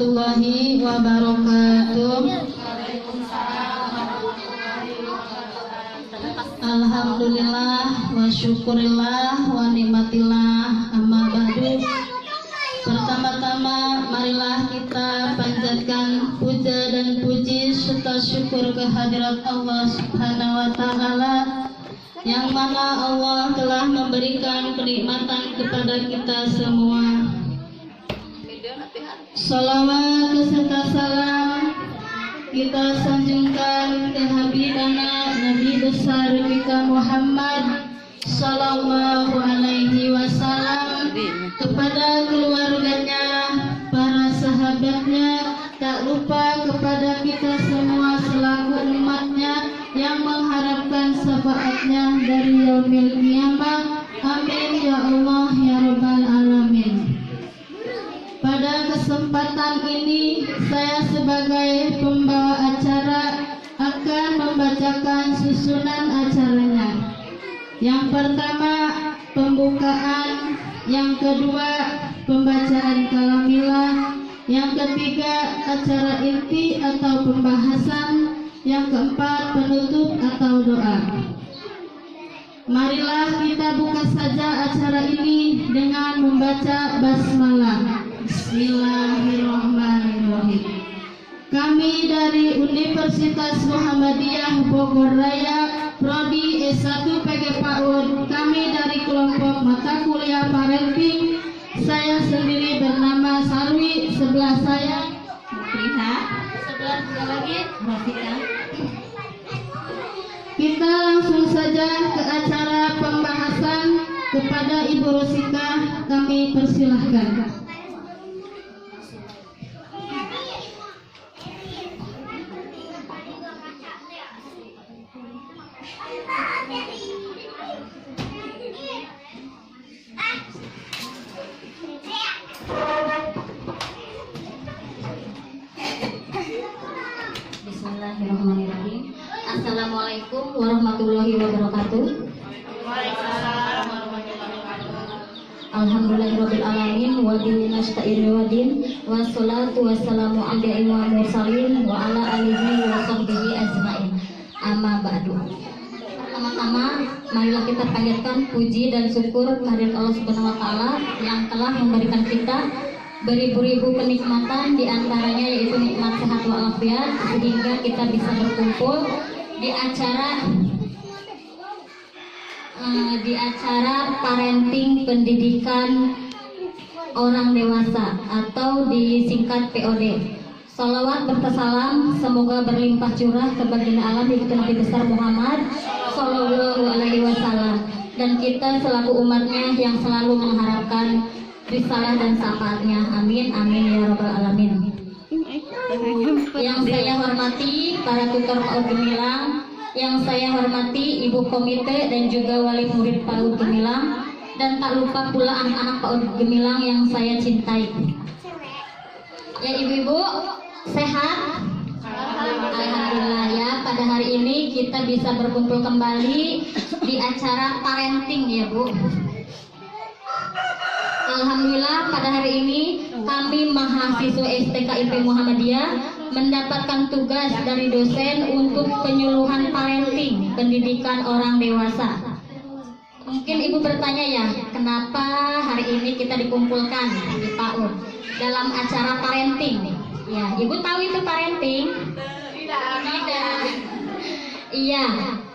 warahmatullahi wabarakatuh. Alhamdulillah wa syukurillah wa nikmatillah, amma ba'du. Pertama-tama marilah kita panjatkan puja dan puji serta syukur kehadirat Allah Subhanahu wa taala, yang mana Allah telah memberikan kenikmatan kepada kita semua. Salawat beserta salam kita sanjungkan ke Habibana Nabi besar kita Muhammad sallallahu alaihi wasallam, kepada keluarganya, para sahabatnya, tak lupa kepada kita semua selaku umatnya yang mengharapkan syafaatnya dari yaumil qiyamah. Amin ya Allah ya rabbal alamin. Pada kesempatan ini saya sebagai pembawa acara akan membacakan susunan acaranya. Yang pertama pembukaan, yang kedua pembacaan kalamilah, yang ketiga acara inti atau pembahasan, yang keempat penutup atau doa. Marilah kita buka saja acara ini dengan membaca basmalah. Bismillahirrahmanirrahim. Kami dari Universitas Muhammadiyah Bogor Raya, Prodi S1 PG PAUD, kami dari kelompok mata kuliah parenting. Saya sendiri bernama Sarwi, sebelah saya Rina, sebelah juga lagi Rafika. Kita langsung saja ke acara pembahasan. Kepada Ibu Rosika kami persilahkan. Bismillahirrahmanirrahim. Assalamualaikum warahmatullahi wabarakatuh. Alhamdulillahirabbil alamin wa bihi nasta'inu wa din wassalatu wassalamu ala imamil mursalin wa ala alihi wa sahbihi ajmain. Amma ba'du. Pertama-tama marilah kita panjatkan puji dan syukur kehadirat Allah Subhanahu wa taala yang telah memberikan kita beribu-ribu kenikmatan, diantaranya yaitu nikmat sehat walafiat, sehingga kita bisa berkumpul di acara parenting pendidikan orang dewasa atau disingkat POD. Salawat bertasalam semoga berlimpah curah ke baginda alam yaitu Nabi besar Muhammad sallallahu alaihi wasallam, dan kita selaku umatnya yang selalu mengharapkan risalah dan syafaatnya. Amin amin ya rabbal alamin. Yang saya hormati para tutor PAUD Gemilang, yang saya hormati ibu komite dan juga wali murid PAUD Gemilang, dan tak lupa pula anak-anak PAUD Gemilang yang saya cintai. Ya ibu-ibu sehat? Alhamdulillah ya, pada hari ini kita bisa berkumpul kembali di acara parenting ya Bu. Alhamdulillah pada hari ini kami mahasiswa STKIP Muhammadiyah mendapatkan tugas dari dosen untuk penyuluhan parenting pendidikan orang dewasa. Mungkin ibu bertanya ya, kenapa hari ini kita dikumpulkan di PAUD dalam acara parenting? Ya, ibu tahu itu parenting? Tidak. Iya,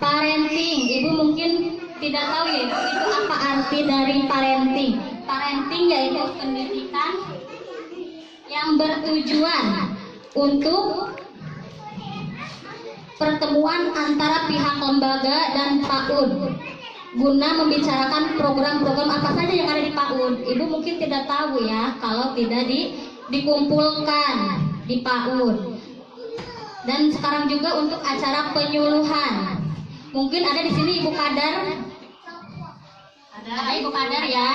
parenting. Ibu mungkin tidak tahu ya, itu apa arti dari parenting? Parenting yaitu pendidikan yang bertujuan untuk pertemuan antara pihak lembaga dan PAUD guna membicarakan program-program apa saja yang ada di PAUD. Ibu mungkin tidak tahu ya kalau tidak dikumpulkan di PAUD. Dan sekarang juga untuk acara penyuluhan. Mungkin ada di sini Ibu Kadar. Ada Ibu Kadar ya?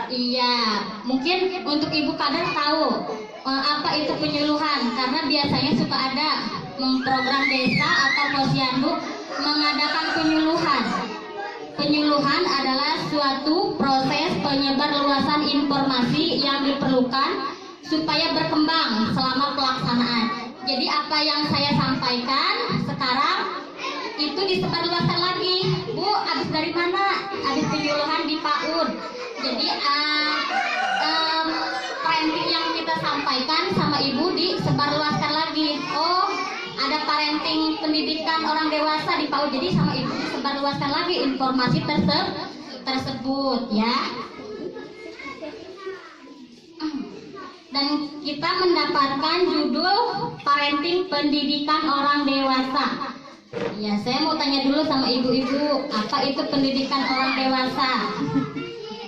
Iya. Mungkin untuk Ibu Kadar tahu apa itu penyuluhan, karena biasanya suka ada program desa atau posyandu mengadakan penyuluhan. Penyuluhan adalah suatu proses penyebarluasan informasi yang diperlukan supaya berkembang selama pelaksanaan. Jadi apa yang saya sampaikan sekarang itu disebarluaskan lagi. Bu, habis dari mana? Habis penyuluhan di PAUD. Jadi parenting yang kita sampaikan sama ibu disebarluaskan lagi. Oh, ada parenting pendidikan orang dewasa di PAUD. Jadi sama ibu disebarluaskan lagi informasi tersebut ya. Dan kita mendapatkan judul parenting pendidikan orang dewasa. Ya, saya mau tanya dulu sama ibu-ibu, apa itu pendidikan orang dewasa?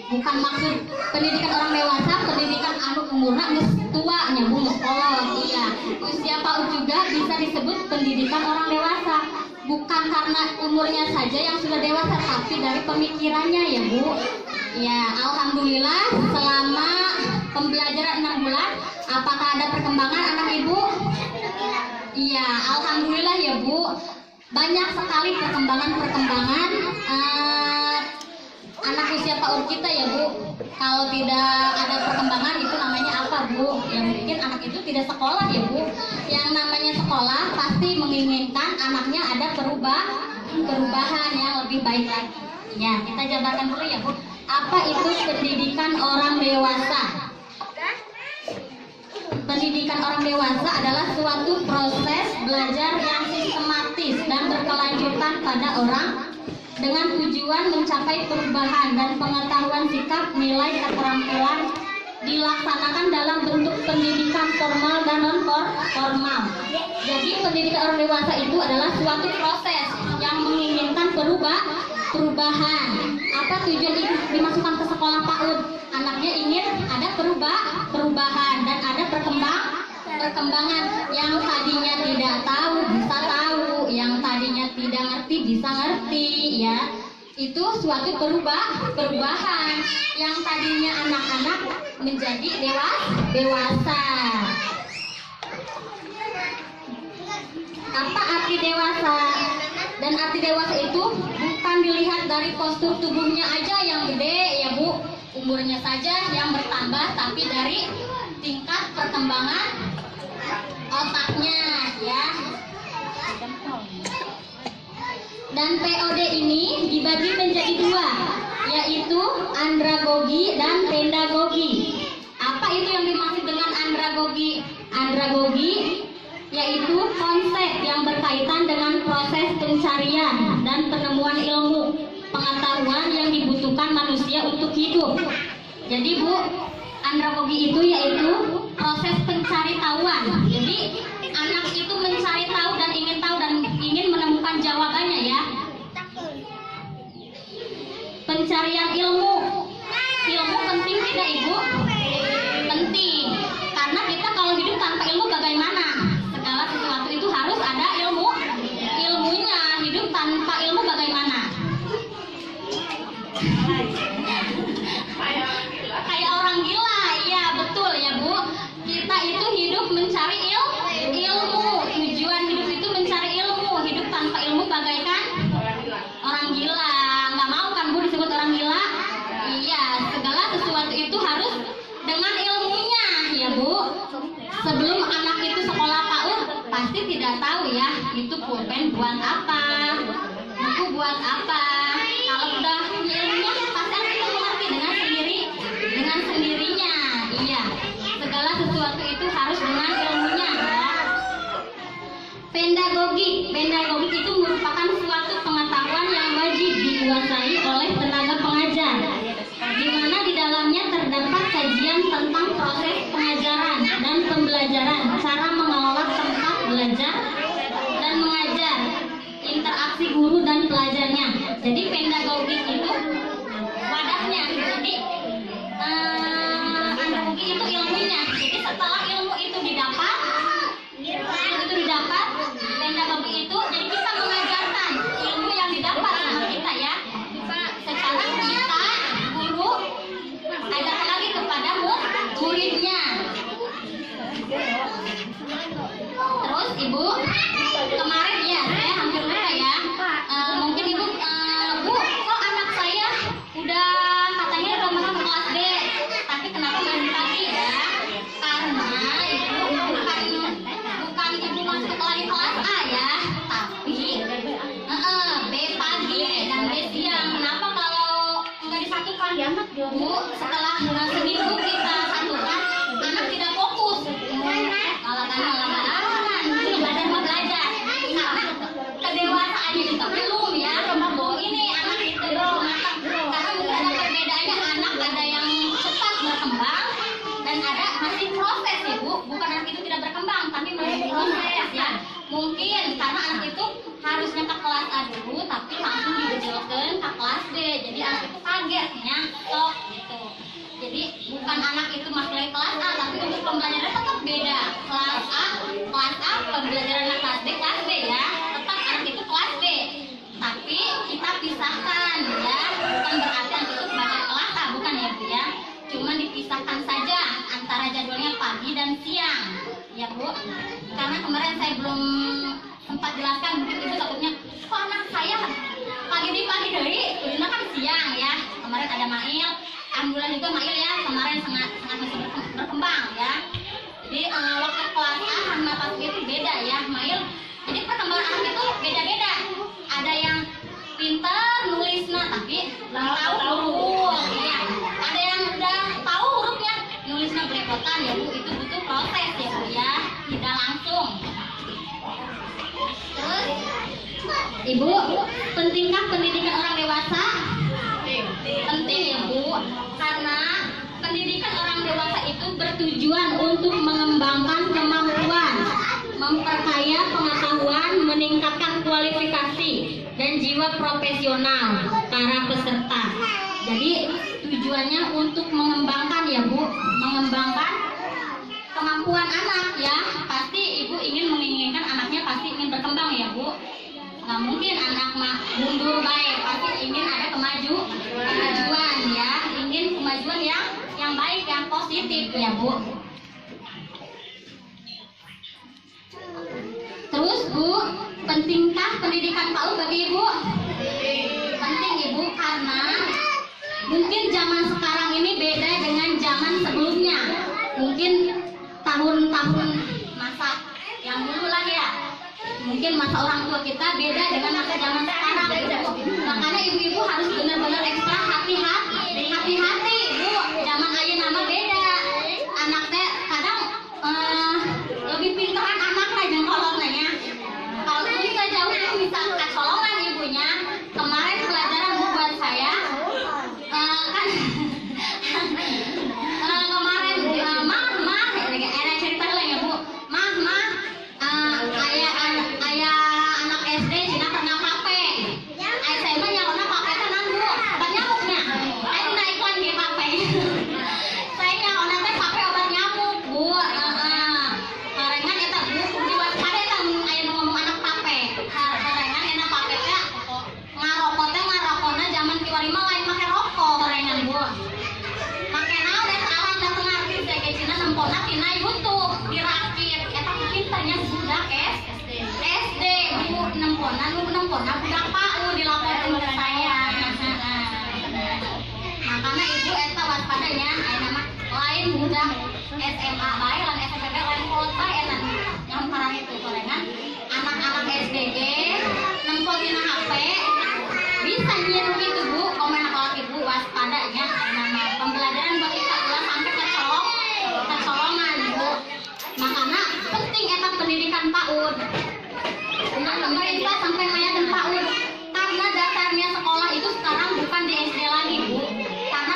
Bukan maksud pendidikan orang dewasa, pendidikan anu umurna geus tua nyambung geus kolot. Iya, usia PAUD juga bisa disebut pendidikan orang dewasa. Bukan karena umurnya saja yang sudah dewasa, tapi dari pemikirannya ya Bu. Ya, alhamdulillah selama pembelajaran 6 bulan, apakah ada perkembangan anak ibu? Iya, alhamdulillah ya Bu. Banyak sekali perkembangan anak usia PAUD kita ya Bu. Kalau tidak ada perkembangan itu namanya apa Bu? Ya mungkin anak itu tidak sekolah ya Bu. Yang namanya sekolah pasti menginginkan anaknya ada perubahan yang lebih baik lagi. Ya, kita jabarkan dulu ya Bu. Apa itu pendidikan orang dewasa? Pendidikan orang dewasa adalah suatu proses belajar yang sistematis dan berkelanjutan pada orang dengan tujuan mencapai perubahan dan pengetahuan sikap, nilai, keterampilan dilaksanakan dalam bentuk pendidikan formal dan non formal. Jadi pendidikan orang dewasa itu adalah suatu proses yang menginginkan perubahan. Apa tujuan itu dimasukkan ke sekolah PAUD? Anaknya ingin ada perubahan dan ada perkembangan. Yang tadinya tidak tahu bisa tahu, yang tadinya tidak ngerti bisa ngerti ya. Itu suatu perubahan. Yang tadinya anak-anak menjadi dewasa. Apa arti dewasa? Dan arti dewasa itu bukan dilihat dari postur tubuhnya aja yang gede ya Bu, umurnya saja yang bertambah, tapi dari tingkat perkembangan otaknya ya. Dan POD ini dibagi menjadi dua, yaitu andragogi dan pedagogi. Apa itu yang dimaksud dengan andragogi? Andragogi yaitu konsep yang berkaitan dengan proses pencarian dan penemuan ilmu pengetahuan yang dibutuhkan manusia untuk hidup. Jadi Bu, andragogi itu yaitu proses pencari-tahuan. Jadi anak itu mencari tahu dan ingin menemukan jawabannya ya. Pencarian ilmu penting tidak Ibu? Penting, karena kita kalau hidup tanpa ilmu bagaimana? Segala sesuatu itu harus ada ilmunya. Hidup tanpa ilmu bagaimana? Kayak orang gila. Iya betul ya Bu. Kita itu hidup mencari ilmu. Tujuan hidup itu mencari ilmu. Hidup tanpa ilmu bagaikan orang gila. Nggak mau kan Bu disebut orang gila? Iya, segala sesuatu itu harus dengan ilmunya ya Bu. Sebelum anak itu sekolah PAUD pasti tidak tahu ya itu pulpen buat apa, buku buat apa. Kalau udah punya ilmunya pasti anak itu mengerti dengan sendirinya. Iya, segala sesuatu itu harus dengan ilmunya ya. Pedagogi itu merupakan suatu pengetahuan yang wajib dikuasai oleh tenaga pengajar, di mana di dalamnya terdapat kajian tentang proses pengajaran dan pembelajaran, cara mengelola tempat belajar dan mengajar, interaksi guru dan pelajarnya. Jadi pedagogi itu wadahnya. Jadi andragogi itu ilmunya. Jadi setelah ilmu itu didapat, pedagogi itu jadi kita mengajarkan ilmu yang didapat sama kita ya. Secara kita guru ajarkan lagi kepada muridnya. Terus Ibu, kemarin ya saya hampir lupa ya. Mungkin Ibu, Bu, kok anak saya udah katanya udah masuk ke kelas D, tapi kenapa masih pagi ya? Karena mungkin karena anak itu harusnya ke kelas A dulu tapi langsung dibejelkan ke kelas B, jadi anak itu kagetnya sok gitu. Jadi bukan anak itu masuk lagi kelas A, tapi untuk pembelajaran tetap beda. Kelas A pembelajaran kelas B ya, tetap anak itu kelas B. Tapi kita pisahkan ya, bukan berarti anak itu sebagai kelas A, bukan ya Bu ya. Cuma dipisahkan saja antara jadwalnya pagi dan siang ya Bu. Karena kemarin saya belum sempat jelaskan, mungkin Ibu takutnya kok anak saya pagi dari kulina kan siang ya. Kemarin ada Mail, alhamdulillah juga Mail ya kemarin sangat masih berkembang ya. Jadi waktu kelas A sama pas B itu beda ya Mail. Jadi perkembangan anak itu beda-beda. Ada yang pintar nulisnya tapi belum tahu huruf ya. Ada yang udah tahu hurufnya nulisnya belepotan ya Bu. Itu butuh proses ya Bu ya, tidak langsung. Terus Ibu, pentingkah pendidikan orang dewasa? Penting ya Bu, karena pendidikan orang dewasa itu bertujuan untuk mengembangkan kemampuan, memperkaya pengetahuan, meningkatkan kualifikasi dan jiwa profesional para peserta. Jadi tujuannya untuk mengembangkan ya Bu, mengembangkan kemampuan anak ya. Pasti Ibu menginginkan anaknya pasti ingin berkembang ya Bu. Nggak mungkin anak mundur baik, pasti ingin ada kemajuan ya, ingin kemajuan yang baik, yang positif ya Bu. Terus Bu, pentingkah pendidikan PAUD bagi Ibu? Penting Ibu, karena mungkin zaman sekarang ini beda dengan zaman sebelumnya. Mungkin tahun-tahun masa yang dulu lah ya. Mungkin masa orang tua kita beda dengan masa zaman sekarang Ibu. Makanya ibu-ibu harus benar-benar ekstra hati-hati Bu. Zaman aja nama beda. Anaknya kadang lebih pintaran anak aja kalau nanya. Kalau kita jauh itu bisa kecolongan ibunya. Kemarin pelajaran Bu buat saya kan kemarin mah ada cerita lah ya Bu. Ayah anak SD Cina kena kape. Saya mah nyalona kape tenang Bu. Obat nyamuknya. Dina iklan di kape. Saya nyalona teh kape obat nyamuk Bu. Karengan eta Bu diwaspada eta aya nu ngomong anak kape. Karengan eta kape teh ngarokona zaman kiwari mah lain make rokok karengan Bu. Make naon eta alat dateng artis kayak Cina nempona tina YouTube dirakit. Eta pintarnya sudah SD Bu, nempona budak PAUD dilaporkan ke saya. Makanya Ibu eta waspadanya aya nama lain budak SMA bae lan SMP lain kolot bae eta nyamparan itu gorengan anak-anak SDG nempel dina HP bisa nyiru gitu Bu. Komen kalau Ibu waspadanya nama pembelajaran bagi 14 sampai kecolongan Bu. Makanya penting eta pendidikan PAUD. Pemerintah sampai meyakinkan PAUD karena dasarnya sekolah itu sekarang bukan di SD lagi Bu. Karena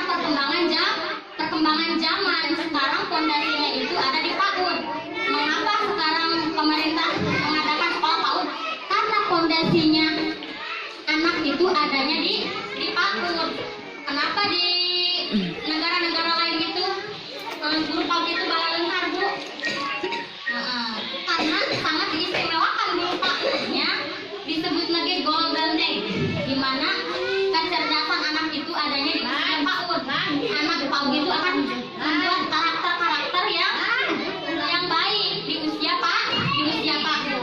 perkembangan zaman sekarang fondasinya itu ada di PAUD. Mengapa sekarang pemerintah mengadakan sekolah PAUD? Karena fondasinya anak itu adanya di PAUD. Kenapa di negara-negara lain itu guru PAUD itu bakal lengkap Bu? Karena sangat diistimewakan guru PAUD-nya, disebut lagi golden age, di mana kecerdasan anak itu adanya di usia PAUD. Anak PAUD itu akan membuat karakter yang baik di usia PAUD.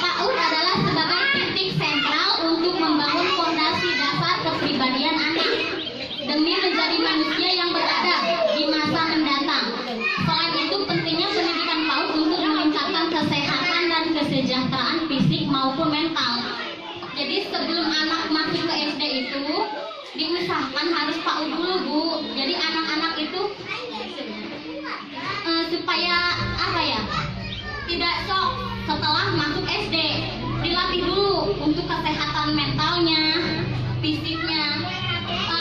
PAUD adalah sebagai titik sentral untuk membangun fondasi dasar kepribadian anak demi menjadi manusia yang beradab di masa mendatang. Selain itu pentingnya pendidikan PAUD untuk meningkatkan kesehatan dan kesejahteraan fisik maupun mental. Jadi sebelum anak masuk ke SD itu diusahakan harus PAUD dulu Bu. Jadi anak-anak itu supaya tidak shock setelah masuk SD, dilatih dulu untuk kesehatan mentalnya, fisiknya.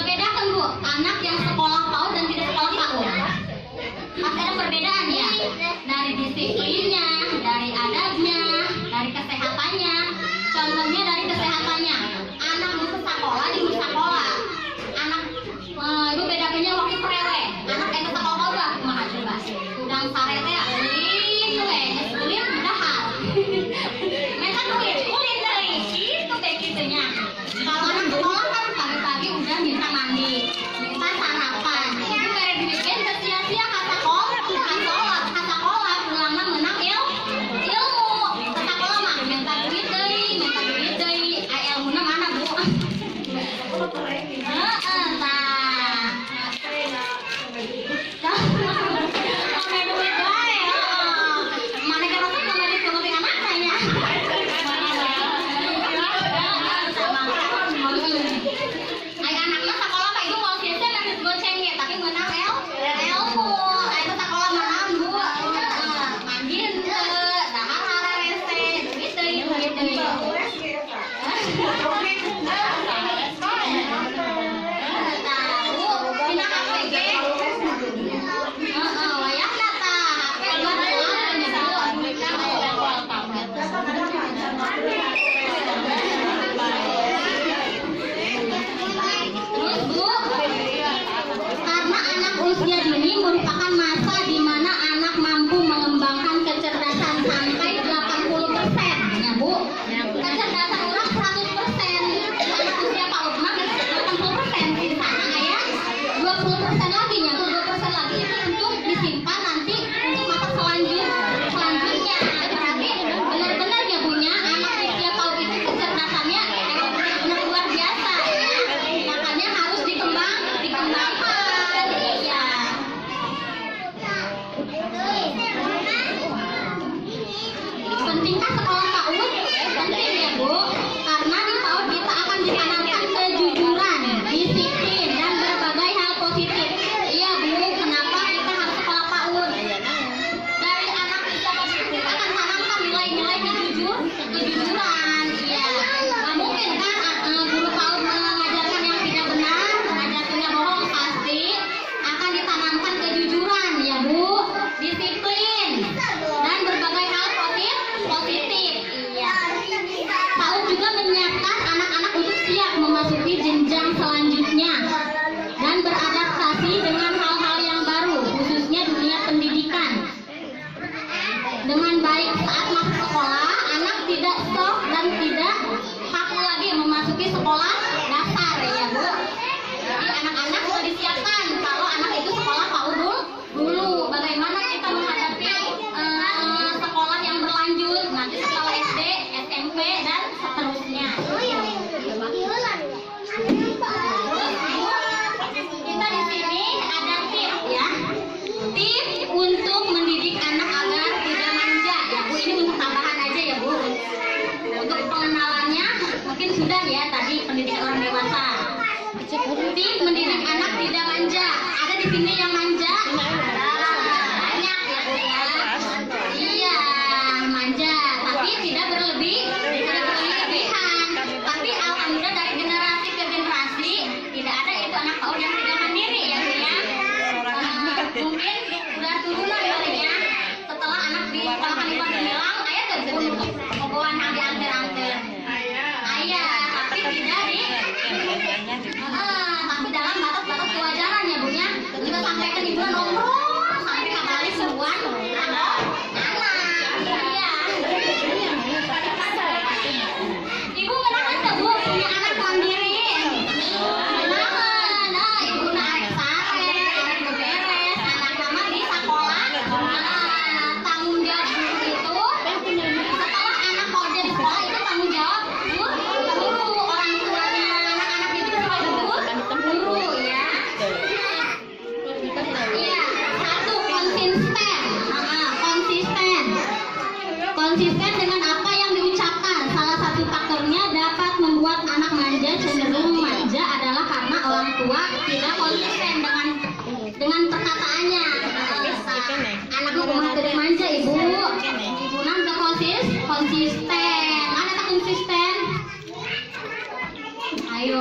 Bedakan Bu, anak yang sekolah PAUD dan tidak sekolah PAUD. Pasti ada perbedaan ya, dari disiplinnya, dari adabnya, pentingkah sekolah PAUD? Penting ya Bu, karena di PAUD kita akan ditanamkan kejujuran, disiplin, dan berbagai hal positif. Iya Bu, kenapa kita harus sekolah PAUD? Dari anak kita akan tanamkan nilai-nilai kejujuran. Iya, nggak mungkin kan guru PAUD mengajarkan yang tidak benar, mengajarkannya bohong, pasti akan ditanamkan kejujuran ya Bu, disiplin, dan berbagai hal positif. Iya. PAUD juga menyiapkan anak-anak untuk siap memasuki jenjang selanjutnya dan beradaptasi dengan hal-hal yang baru, khususnya dunia pendidikan. Dengan baik saat masuk sekolah, anak tidak stop dan tidak kaku lagi memasuki sekolah dasar ya Bu. Jadi anak-anak sudah disiapkan kalau anak itu sekolah PAUD dulu. Bagaimana kita menghadapi sekolah yang berlanjut nanti sekolah SD, SMP dan seterusnya. Kita di sini ada tips ya. Tips untuk mendidik anak agar tidak manja ya Bu. Ini untuk tambahan aja ya Bu. Untuk pengenalannya mungkin sudah ya tadi pendidikan orang dewasa. Tips mendidik anak tidak manja. Ada di sini yang manja? Banyak ya Bu ya. Iya, manja, tapi tidak berlebihan. Tapi alhamdulillah dari generasi ke generasi tidak ada itu anak PAUD yang tidak mandiri ya Bu ya. Mungkin udah turunan kali ya. Setelah anak di sekolah di Pandemilang, ayah tuh pokoknya yang diantar-antar. Ayah, tapi tidak tapi dalam batas-batas kewajaran ya Bu ya. Kita sampaikan ibu nongkrong sampai kembali seruan anak. Iya. Ibu kenapa tuh Bu punya anak mandiri? Nah, ibu naik sare, anak beberes, anak mama di sekolah. Tanggung jawab itu setelah anak kerja di sekolah itu tanggung jawab guru, orang tuanya anak-anak itu sebagai guru ya. Iya, satu konsisten dengan apa yang diucapkan. Salah satu faktornya dapat membuat anak manja cenderung manja adalah karena orang tua tidak konsisten dengan perkataannya. Anak rumah tidak manja ibu. Ibu nggak konsisten. Mana tak konsisten? Ayo.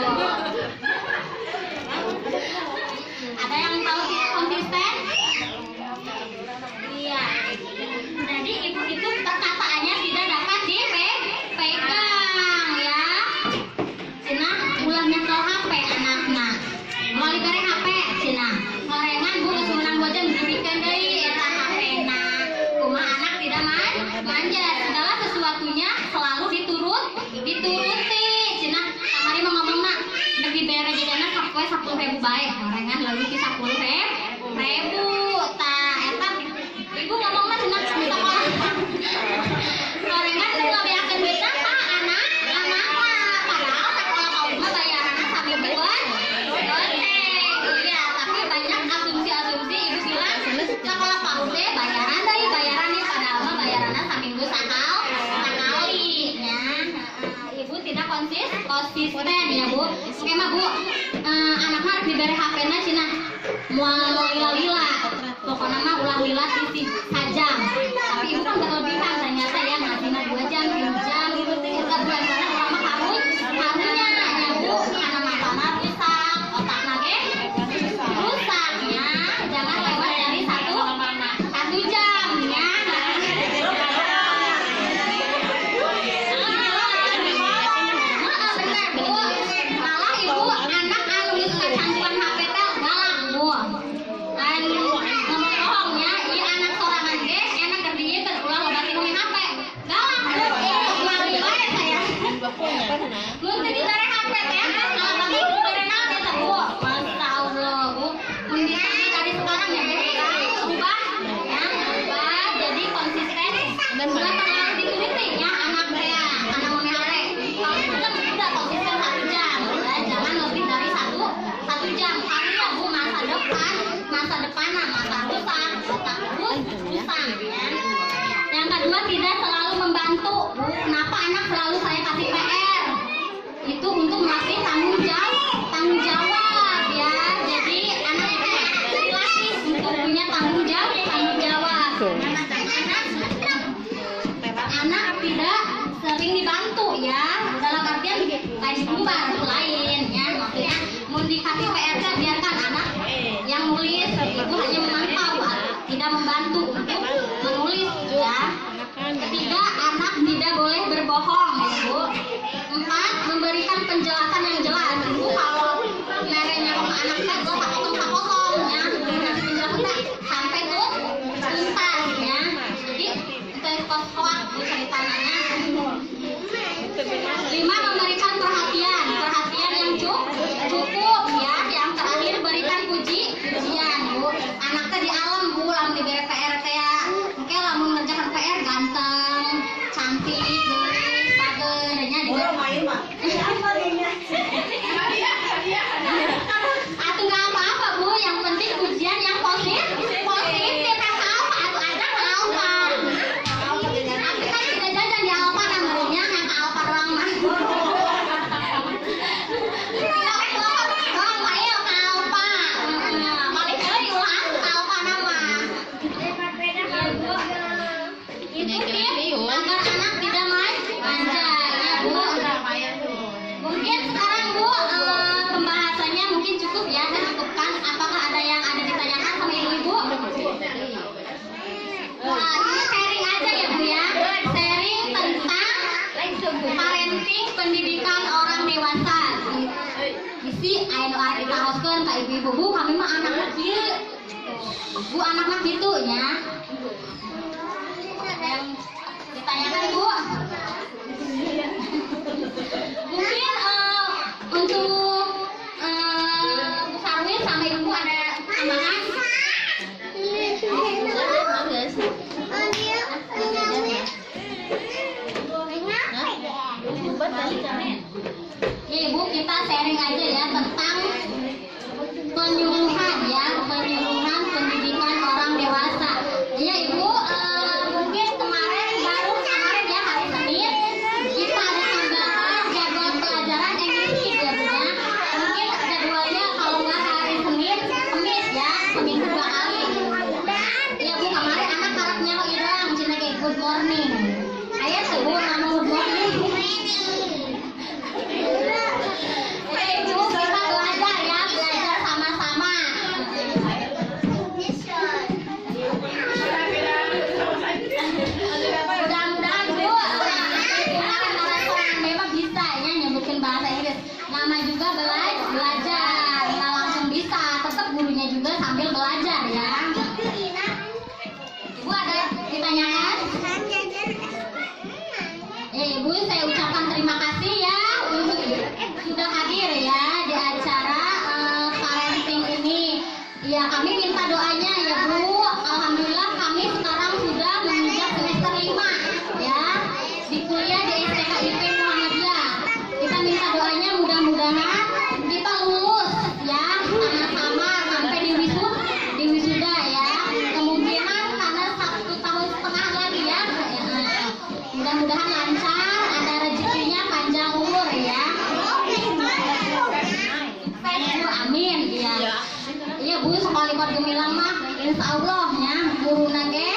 Ada yang tahu konsisten? Iya. Jadi ibu itu perkataannya tidak dapat dipegang ya. Cina ulah nyekel HP anaknya. Mau diberi HP Cina. Gorengan bu kesurunan bojan dibikin deui eta HP-na. Kumaha anak tidak manja. Segala sesuatunya selalu dituruti. Cina kamari mau ngomong nak bagi bere jana sapoe 10.000 bae. Gorengan lalu ki 10.000. Tah eta ibu ngomong mah cenah sekolah. Gorengan teh ngabeakeun duitna ka anak padahal sekolah PAUD mah bayaranna sambil buat iya, tapi banyak asumsi ibu bilang sekolah PAUD teh bayaran nih padahal mah bayaranna saminggu sakali ya. Ibu tidak konsisten ya Bu. Oke mah Bu, anak harus diberi HP-na cenah moal lila-lila. Pokoknya mah ulah lila sisi sajam. Tapi ibu kan berlebihan ternyata ya ngasihnya 2 jam, 3 jam gitu. Kita bulan-bulan orang mah harunya ya Bu, karena matanya rusak, otaknya rusak ya. Jangan lewat dari 1 jam ya. Benar Bu. Malah ibu anak anu geus kecanduan HP teh galak Bu. Ngomongnya iya anak sorangan ge enak keur dieu keur ulah lobatin main HP. Galak Bu. Mari bae saya. Mun teu dibere HP teh kalau bagi dibere naon eta Bu? Masya Allah Bu. Mun bisa dari sekarang ya Bu. Ubah ya, ubah jadi konsisten. Ulah terlalu dituruti ya anak teh ya, anak mau main HP. Kalau udah konsisten 1 jam, jangan lebih dari 1 jam. Karena ya Bu masa depan masa rusak, otak rusak ya. Yang kedua tidak selalu selalu membantu. Bu, kenapa anak selalu saya kasih PR? Itu untuk melatih tanggung jawab ya. Jadi anak dilatih untuk punya tanggung jawab. Anak tidak sering dibantu ya, dalam artian kayak ditumbar lain ya, maksudnya mau dikasih PR kan biarkan anak yang nulis itu hanya memantau, tidak membantu untuk menulis ya. Ketiga, anak tidak boleh berbohong ya Bu. 4, memberikan penjelasan yang jelas. Ibu kalau merenya sama anak kan kosong ya, penjelasan sampai tuh tuntas ya. Jadi kita kosong ceritanya. 5, memberikan perhatian yang cukup ya. Yang terakhir, berikan pujian Bu. Anaknya di alam Bu, lamun diberi PR kayak lamun ngerjakan PR ganteng, cantik, gelis, bagernya diberi. Atau nggak apa-apa Bu, yang penting pujian yang positif yang apa atau ada apa. Tapi kan tidak jajan di Alfa namanya, yang ke Alfa doang mah. Agar anak tidak manja ya Bu. Mungkin sekarang Bu pembahasannya mungkin cukup ya, saya cukupkan. Apakah ada yang ditanyakan sama ibu-ibu? Nah, ini sharing aja ya Bu ya. Sharing tentang parenting, pendidikan orang dewasa. Isi anu arti taoskeun ka ibu-ibu. Bu, kami mah anakna kieu. Bu, anakna kitu nya. Ditanyakan Bu. Mungkin untuk Bu Sarwin sama Ibu ada tambahan? Ya Ibu, kita sharing aja ya tentang penyuluhan pendidikan orang dewasa. Ya Ibu, mungkin kemarin ya hari Senin kita ada tambahan jadwal pelajaran English ya Bu ya. Mungkin jadwalnya kalau nggak hari Senin, Kamis ya, seminggu 2 kali. Ya Bu, kemarin anak harapnya lo idang cina kayak good morning. Ayo tuh Bu, nama good morning. Oke Bu, kita belajar sama-sama. Mudah-mudahan Bu, narasumber memang bisa ya nyebutin bahasa Inggris. Nama juga belajar, nggak langsung bisa, tetap gurunya juga sambil belajar ya. Ibu ada ditanyakan? Ibu, saya ucapkan terima kasih ya untuk sudah hadir ya di acara parenting ini. Ya, kami minta doanya ya Bu. Alhamdulillah kami sekarang sudah menginjak semester 5 ya di kuliah di STKIP Muhammadiyah. Kita minta doanya mudah-mudahan kita lulus ya sama-sama sampai di wisuda ya. Kemungkinan karena 1,5 tahun lagi ya. Mudah-mudahan lancar, ada rezekinya, panjang umur ya. Sukses Bu, amin ya. Iya Bu, sekali kau gemilang mah insya Allah ya guru nage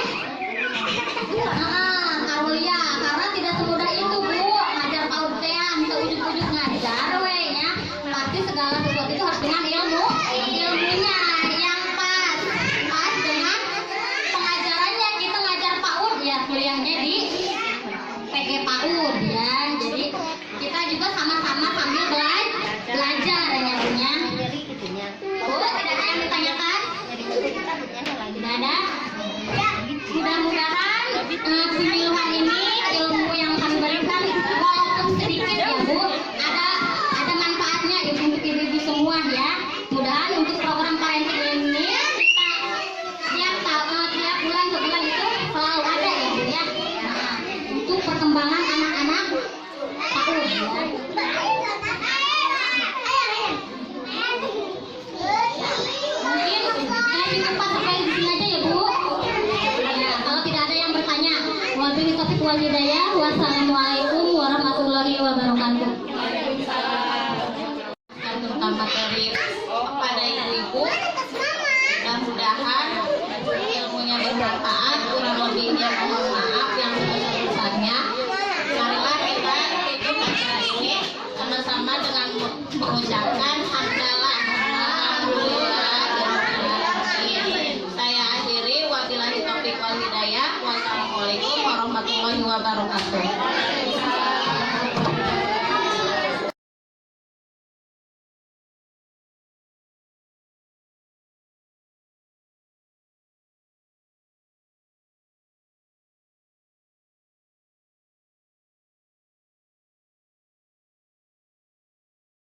karulia, karena tidak semudah itu Bu ngajar paut teh bisa ujuk-ujuk ngajar we ya. Pasti segala sesuatu itu harus dengan ilmunya yang pas dengan pengajarannya. Kita ngajar PAUD ya, kuliahnya di PG PAUD ya. Jadi kita juga sama-sama sambil belajar ya Bu nya. Bu, tidak ada yang ditanyakan? Tidak ada? Ya, mudah-mudahan penyuluhan ini, ilmu yang kami berikan walaupun sedikit ya Bu, ada manfaatnya ya untuk ibu-ibu semua ya. Mudahan untuk program parenting ini kita tiap bulan sebulan itu selalu ada ya Bu ya. Nah, untuk perkembangan anak-anak PAUD ya. Mungkin saya cukup sampai di sini aja ya Bu. Ya, kalau tidak ada yang bertanya, wabillahi Wabillahi taufiq wal hidayah. Wassalamualaikum warahmatullahi wabarakatuh. Terutama dari